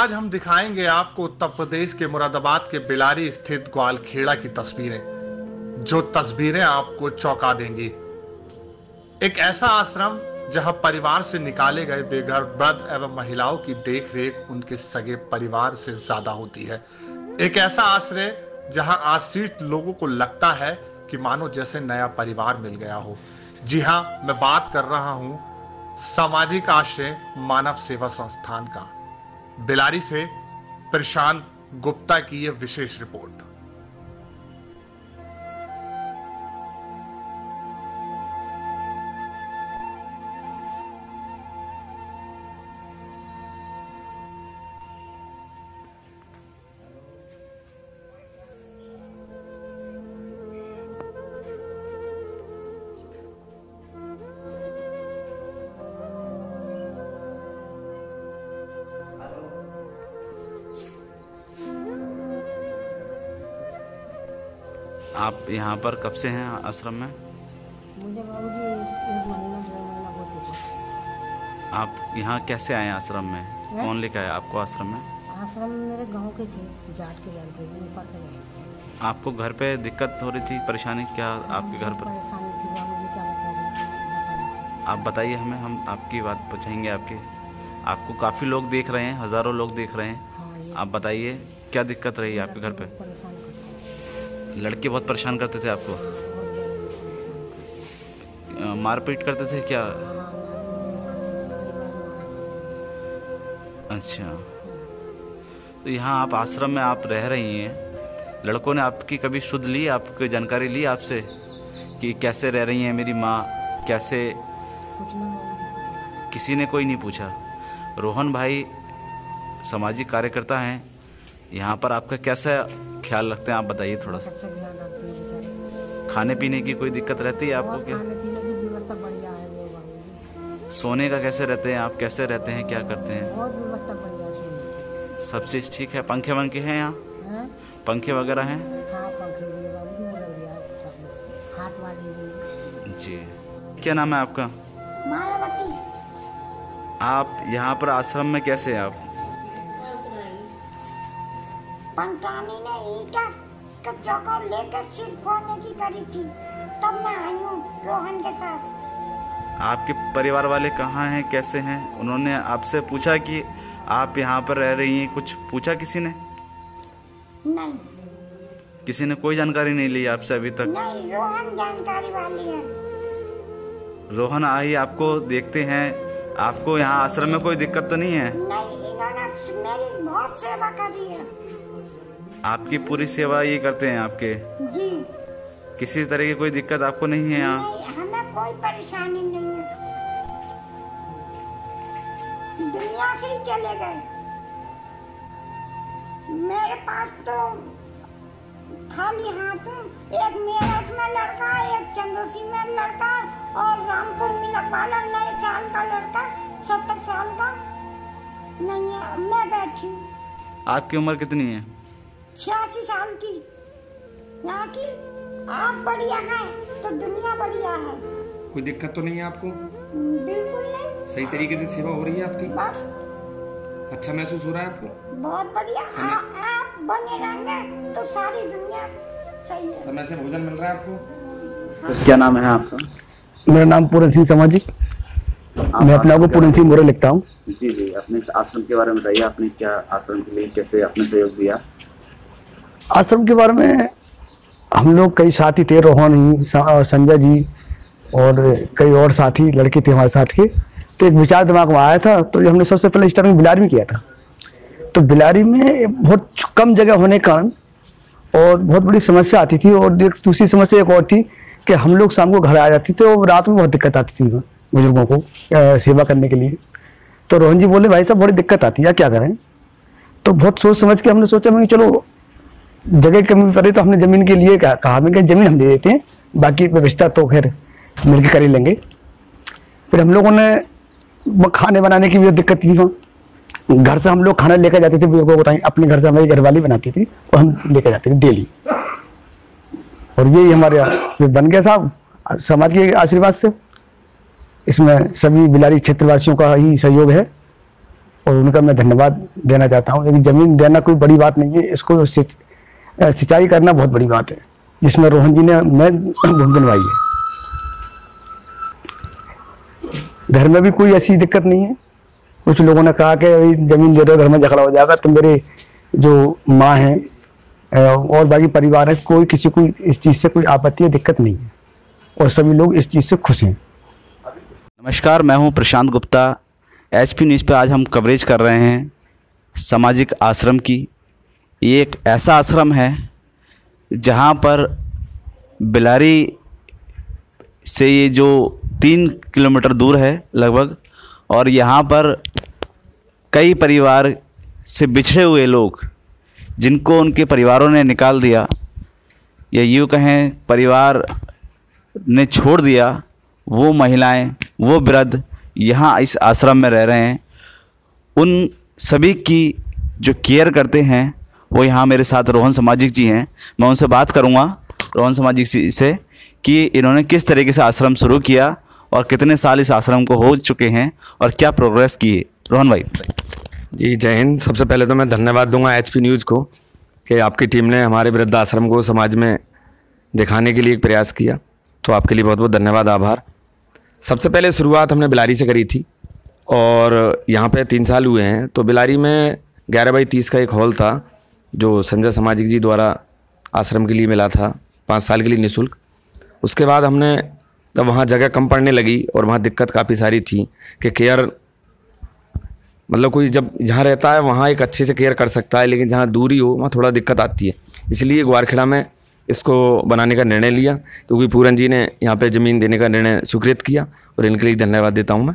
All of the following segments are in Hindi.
आज हम दिखाएंगे आपको उत्तर प्रदेश के मुरादाबाद के बिलारी स्थित ग्वालखेड़ा की तस्वीरें, जो तस्वीरें आपको चौंका देंगी। एक ऐसा आश्रम जहां परिवार से निकाले गए बेघर वृद्ध एवं महिलाओं की देखरेख उनके सगे परिवार से ज्यादा होती है। एक ऐसा आश्रय जहां आश्रित लोगों को लगता है कि मानो जैसे नया परिवार मिल गया हो। जी हां, मैं बात कर रहा हूं सामाजिक आश्रय मानव सेवा संस्थान का। बिलारी से प्रशांत गुप्ता की यह विशेष रिपोर्ट। आप यहाँ पर कब से हैं आश्रम में? मुझे बाबूजी एक महीना 2 महीना हो चुका। आप यहाँ कैसे आए आश्रम में? कौन लेकर आया आपको आश्रम में? आश्रम में मेरे गांव के थे, जाट के लड़के ऊपर से गए। आपको घर पे दिक्कत हो रही थी, परेशानी क्या आपके घर पर? परेशानी थी बाबूजी, क्या बताऊं। आप बताइए हमें, हम आपकी बात पूछेंगे। आपको काफी लोग देख रहे हैं, हजारों लोग देख रहे हैं। हाँ, आप बताइए क्या दिक्कत रही है आपके घर पे? परेशान करता लड़के बहुत परेशान करते थे आपको? मारपीट करते थे क्या? अच्छा, तो यहाँ आप आश्रम में आप रह रही हैं, लड़कों ने आपकी कभी सुध ली, आपकी जानकारी ली आपसे कि कैसे रह रही हैं मेरी माँ, कैसे? किसी ने कोई नहीं पूछा। रोहन भाई सामाजिक कार्यकर्ता हैं, यहाँ पर आपका कैसा ख्याल रखते हैं आप बताइए थोड़ा सा। अच्छा ध्यान रखते हैं बेचारे। खाने पीने की कोई दिक्कत रहती है आपको क्या? खाने पीने की व्यवस्था बढ़िया है वो बाबूजी। सोने का कैसे रहते हैं आप, कैसे रहते हैं, क्या करते हैं? बहुत व्यवस्था बढ़िया है सोने की। सब चीज ठीक है? पंखे वंखे हैं यहाँ? हैं? पंखे वगैरह हैं? हाँ, पंखे भी है बाबूजी, वो लग गया है, हाथ वाली भी। जी, क्या नाम है आपका? मायावती। आप यहाँ पर आश्रम में कैसे हैं आप? पंटानी ने ईटा का चौका लेकर सिर फोड़ने की करी थी, तब मैं आई हूँ रोहन के साथ। आपके परिवार वाले कहाँ हैं, कैसे हैं? उन्होंने आपसे पूछा कि आप यहाँ पर रह रही हैं, कुछ पूछा किसी ने? नहीं, किसी ने कोई जानकारी नहीं ली आपसे अभी तक? नहीं, रोहन जानकारी वाली है। रोहन आई आपको देखते हैं, आपको यहाँ आश्रम में कोई दिक्कत तो नहीं है? नहीं, इन्होंने मेरी बहुत सेवा करी है। आपकी पूरी सेवा ये करते हैं आपके? जी। किसी तरह की कोई दिक्कत आपको नहीं है यहाँ? नहीं, हमें कोई परेशानी नहीं है। दुनिया से ही चले गए। मेरे पास तो खाली हाथ हूँ। एक मेरठ में लड़का, एक चंदोसी में लड़का और रामपुर मिलक वाला नए साल का लड़का 70 साल का नहीं है। मैं बैठी हूँ। आपकी उम्र कितनी है? 86 साल की। यहाँ की आप बढ़िया हैं तो दुनिया बढ़िया है। कोई दिक्कत तो नहीं है आपको? बिल्कुल नहीं। सही तरीके से सेवा हो रही है आपकी? बस अच्छा महसूस हो रहा है आपको? बहुत बढ़िया। आप बने रहेंगे तो सारी दुनिया सही है। समय से भोजन मिल रहा है आपको? तो क्या नाम है आपका? मेरा नाम पूरन सिंह सामाजिक। मैं अपने आप को पूरन सिंह मोरे लिखता हूँ। जी जी, अपने इस आश्रम के बारे में बताइए। आपने क्या आश्रम के लिए कैसे अपने सहयोग दिया? आश्रम के बारे में हम लोग कई साथी थे, रोहन, संजय जी और कई और साथी लड़के थे हमारे साथ के। तो एक विचार दिमाग में आया था, तो हमने सबसे पहले स्टार्टिंग बिलारी में किया था। तो बिलारी में बहुत कम जगह होने के कारण और बहुत बड़ी समस्या आती थी। और दूसरी समस्या एक और थी कि हम लोग शाम को घर आ जाते थे और रात में बहुत दिक्कत आती थी बुजुर्गों को सेवा करने के लिए। तो रोहन जी बोले भाई साहब बड़ी दिक्कत आती है, क्या करें? तो बहुत सोच समझ के हमने सोचा मैं चलो जगह की कमी पड़ी तो हमने जमीन के लिए कहा, मैं जमीन हम दे देते हैं, बाकी व्यवस्था तो खैर मिलकर कर ही लेंगे। फिर हम लोगों ने खाने बनाने की भी दिक्कत थी। घर से हम लोग खाना लेकर जाते थे, बुजुर्गों को बताएं, अपने घर से हमारी घरवाली बनाती थी और हम लेकर जाते थे डेली। और यही हमारे बन गया साहब समाज के आशीर्वाद से। इसमें सभी बिलारी क्षेत्रवासियों का ही सहयोग है और उनका मैं धन्यवाद देना चाहता हूँ। एक ज़मीन देना कोई बड़ी बात नहीं है, इसको सिंचाई करना बहुत बड़ी बात है, जिसमें रोहन जी ने मैं भूमि बनवाई है। घर में भी कोई ऐसी दिक्कत नहीं है। कुछ लोगों ने कहा कि ज़मीन दे दो, घर में झगड़ा हो जाएगा, तो मेरे जो माँ हैं और बाकी परिवार है, कोई किसी को इस चीज़ से कोई आपत्ति या दिक्कत नहीं है और सभी लोग इस चीज़ से खुश हैं। नमस्कार, मैं हूं प्रशांत गुप्ता। एचपी न्यूज़ पे आज हम कवरेज कर रहे हैं सामाजिक आश्रम की। ये एक ऐसा आश्रम है जहां पर बिलारी से ये जो 3 किलोमीटर दूर है लगभग, और यहाँ पर कई परिवार से बिछड़े हुए लोग, जिनको उनके परिवारों ने निकाल दिया या यूँ कहें परिवार ने छोड़ दिया, वो महिलाएं, वो वृद्ध यहाँ इस आश्रम में रह रहे हैं। उन सभी की जो केयर करते हैं वो यहाँ मेरे साथ रोहन सामाजिक जी हैं। मैं उनसे बात करूँगा, रोहन सामाजिक जी से, कि इन्होंने किस तरीके से आश्रम शुरू किया और कितने साल इस आश्रम को हो चुके हैं और क्या प्रोग्रेस की है। रोहन भाई जी, जय हिंद। सबसे पहले तो मैं धन्यवाद दूंगा एचपी न्यूज़ को कि आपकी टीम ने हमारे वृद्ध आश्रम को समाज में दिखाने के लिए एक प्रयास किया, तो आपके लिए बहुत बहुत धन्यवाद, आभार। सबसे पहले शुरुआत हमने बिलारी से करी थी और यहाँ पे 3 साल हुए हैं। तो बिलारी में 11/30 का एक हॉल था जो संजय सामाजिक जी द्वारा आश्रम के लिए मिला था 5 साल के लिए निःशुल्क। उसके बाद हमने जब वहाँ जगह कम पड़ने लगी और वहाँ दिक्कत काफ़ी सारी थी कि केयर, मतलब कोई जब जहाँ रहता है वहाँ एक अच्छे से केयर कर सकता है, लेकिन जहाँ दूरी हो वहाँ थोड़ा दिक्कत आती है। इसलिए ग्वारखेड़ा में इसको बनाने का निर्णय लिया, क्योंकि पूरन जी ने यहाँ पे ज़मीन देने का निर्णय स्वीकृत किया और इनके लिए धन्यवाद देता हूँ मैं।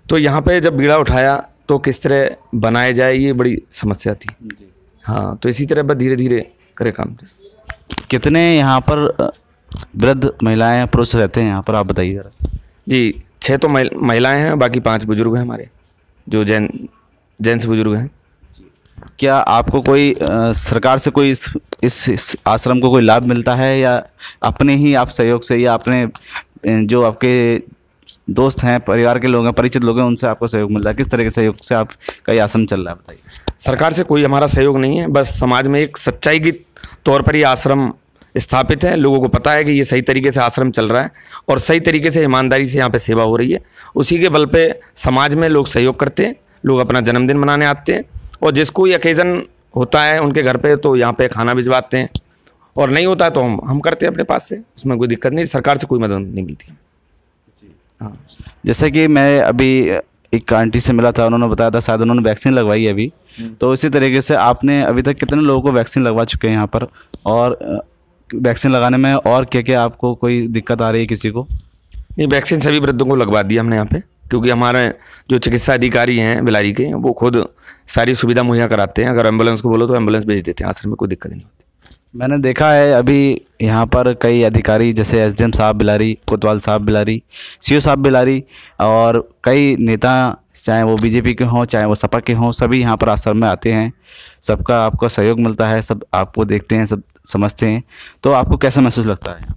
तो यहाँ पे जब बीड़ा उठाया तो किस तरह बनाया जाए, ये बड़ी समस्या थी। हाँ, तो इसी तरह बस धीरे धीरे करे काम। कितने यहाँ पर वृद्ध महिलाएं पुरुष रहते हैं यहाँ पर, आप बताइए ज़रा। जी, 6 तो महिलाएं हैं, बाकी 5 बुजुर्ग हैं हमारे, जो जेंट्स बुजुर्ग हैं। क्या आपको कोई सरकार से कोई इस आश्रम को कोई लाभ मिलता है, या अपने ही आप सहयोग से, या अपने जो आपके दोस्त हैं, परिवार के लोग हैं, परिचित लोग हैं, उनसे आपको सहयोग मिलता है? किस तरह के सहयोग से आपका ये आश्रम चल रहा है, बताइए। सरकार से कोई हमारा सहयोग नहीं है, बस समाज में एक सच्चाई के तौर पर ये आश्रम स्थापित है। लोगों को पता है कि ये सही तरीके से आश्रम चल रहा है और सही तरीके से ईमानदारी से यहाँ पे सेवा हो रही है। उसी के बल पे समाज में लोग सहयोग करते हैं, लोग अपना जन्मदिन मनाने आते हैं और जिसको ये ओकेज़न होता है उनके घर पे तो यहाँ पे खाना भिजवाते हैं, और नहीं होता है तो हम करते हैं अपने पास से, उसमें कोई दिक्कत नहीं। सरकार से कोई मदद नहीं मिलती है। हाँ, जैसे कि मैं अभी एक आंटी से मिला था, उन्होंने बताया था शायद उन्होंने वैक्सीन लगवाई है अभी, तो इसी तरीके से आपने अभी तक कितने लोगों को वैक्सीन लगवा चुके हैं यहाँ पर, और वैक्सीन लगाने में और क्या क्या आपको कोई दिक्कत आ रही है किसी को? नहीं, वैक्सीन सभी वृद्धों को लगवा दिया हमने यहाँ पे, क्योंकि हमारे जो चिकित्सा अधिकारी हैं बिलारी के, वो खुद सारी सुविधा मुहैया कराते हैं। अगर एम्बुलेंस को बोलो तो एम्बुलेंस भेज देते हैं, आश्रम में कोई दिक्कत नहीं होती। मैंने देखा है अभी यहाँ पर कई अधिकारी, जैसे एसडीएम साहब बिलारी, कोतवाल साहब बिलारी, सीओ साहब बिलारी, और कई नेता, चाहे वो बीजेपी के हों चाहे वो सपा के हों, सभी यहाँ पर आश्रम में आते हैं। सबका आपको सहयोग मिलता है, सब आपको देखते हैं, सब समझते हैं। तो आपको कैसा महसूस लगता है?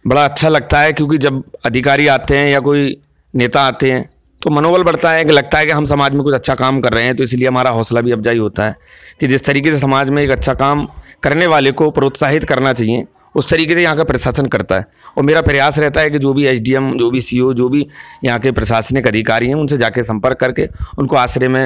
बड़ा अच्छा लगता है, क्योंकि जब अधिकारी आते हैं या कोई नेता आते हैं तो मनोबल बढ़ता है कि लगता है कि हम समाज में कुछ अच्छा काम कर रहे हैं। तो इसलिए हमारा हौसला भी अफजाई होता है कि जिस तरीके से समाज में एक अच्छा काम करने वाले को प्रोत्साहित करना चाहिए, उस तरीके से यहाँ का प्रशासन करता है। और मेरा प्रयास रहता है कि जो भी एसडीएम, जो भी सीओ, जो भी यहाँ के प्रशासनिक अधिकारी हैं, उनसे जाके संपर्क करके उनको आश्रय में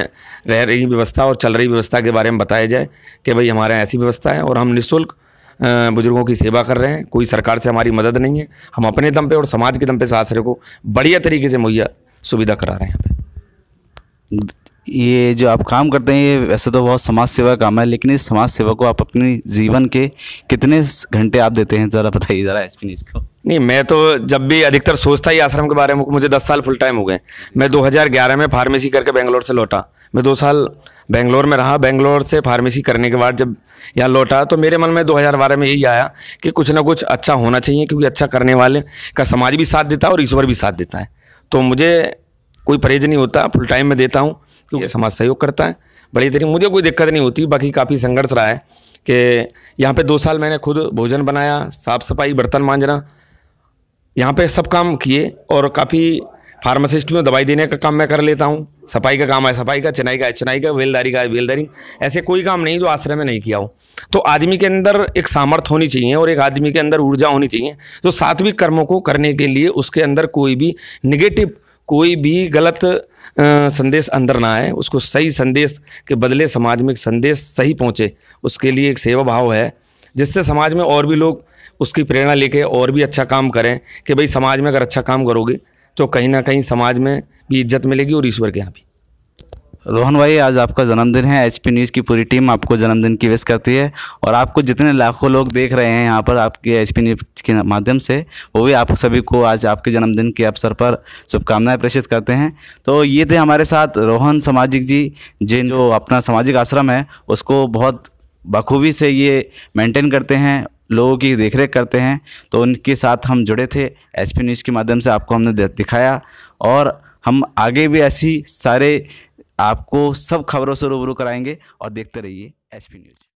रह रही व्यवस्था और चल रही व्यवस्था के बारे में बताया जाए कि भाई हमारे यहाँ ऐसी व्यवस्था है और हम निःशुल्क बुजुर्गों की सेवा कर रहे हैं। कोई सरकार से हमारी मदद नहीं है, हम अपने दम पे और समाज के दम पे इस आश्रय को बढ़िया तरीके से मुहैया सुविधा करा रहे हैं यहाँ पे। ये जो आप काम करते हैं ये वैसे तो बहुत समाज सेवा काम है, लेकिन इस समाज सेवा को आप अपने जीवन के कितने घंटे आप देते हैं, ज़रा बताइए ज़रा एचपी न्यूज़ को। नहीं, मैं तो जब भी अधिकतर सोचता ही आश्रम के बारे में, मुझे 10 साल फुल टाइम हो गए। मैं 2011 में फार्मेसी करके बेंगलोर से लौटा। मैं 2 साल बेंगलोर में रहा। बेंगलोर से फार्मेसी करने के बाद जब यहाँ लौटा तो मेरे मन में 2012 में यही आया कि कुछ ना कुछ अच्छा होना चाहिए, क्योंकि अच्छा करने वाले का समाज भी साथ देता है और ईश्वर भी साथ देता है। तो मुझे कोई परहेज नहीं होता, फुल टाइम में देता हूँ, क्योंकि समाज सहयोग करता है बड़ी तरीके। मुझे कोई दिक्कत नहीं होती। बाकी काफ़ी संघर्ष रहा है कि यहाँ पे 2 साल मैंने खुद भोजन बनाया, साफ़ सफाई, बर्तन मांजना, यहाँ पे सब काम किए और काफ़ी फार्मासिस्ट में दवाई देने का काम मैं कर लेता हूँ, सफाई का काम है सफाई का, चिनाई का है चिनाई का, बेलदारी का है बेलदारी। ऐसे कोई काम नहीं जो आश्रम में नहीं किया हो। तो आदमी के अंदर एक सामर्थ्य होनी चाहिए और एक आदमी के अंदर ऊर्जा होनी चाहिए, तो सात्विक कर्मों को करने के लिए उसके अंदर कोई भी निगेटिव, कोई भी गलत संदेश अंदर ना आए, उसको सही संदेश के बदले समाज में एक संदेश सही पहुँचे, उसके लिए एक सेवा भाव है, जिससे समाज में और भी लोग उसकी प्रेरणा लेके और भी अच्छा काम करें कि भाई समाज में अगर अच्छा काम करोगे तो कहीं ना कहीं समाज में भी इज्जत मिलेगी और ईश्वर के यहाँ भी। रोहन भाई, आज आपका जन्मदिन है। एचपी न्यूज़ की पूरी टीम आपको जन्मदिन की विश करती है और आपको जितने लाखों लोग देख रहे हैं यहाँ पर आपके एचपी न्यूज़ के माध्यम से, वो भी आप सभी को आज आपके जन्मदिन के अवसर पर शुभकामनाएं प्रेषित करते हैं। तो ये थे हमारे साथ रोहन सामाजिक जी, जो अपना सामाजिक आश्रम है उसको बहुत बखूबी से ये मेंटेन करते हैं, लोगों की देखरेख करते हैं। तो उनके साथ हम जुड़े थे, एचपी न्यूज़ के माध्यम से आपको हमने दिखाया और हम आगे भी ऐसी सारे आपको सब खबरों से रूबरू कराएंगे और देखते रहिए एचपी न्यूज़।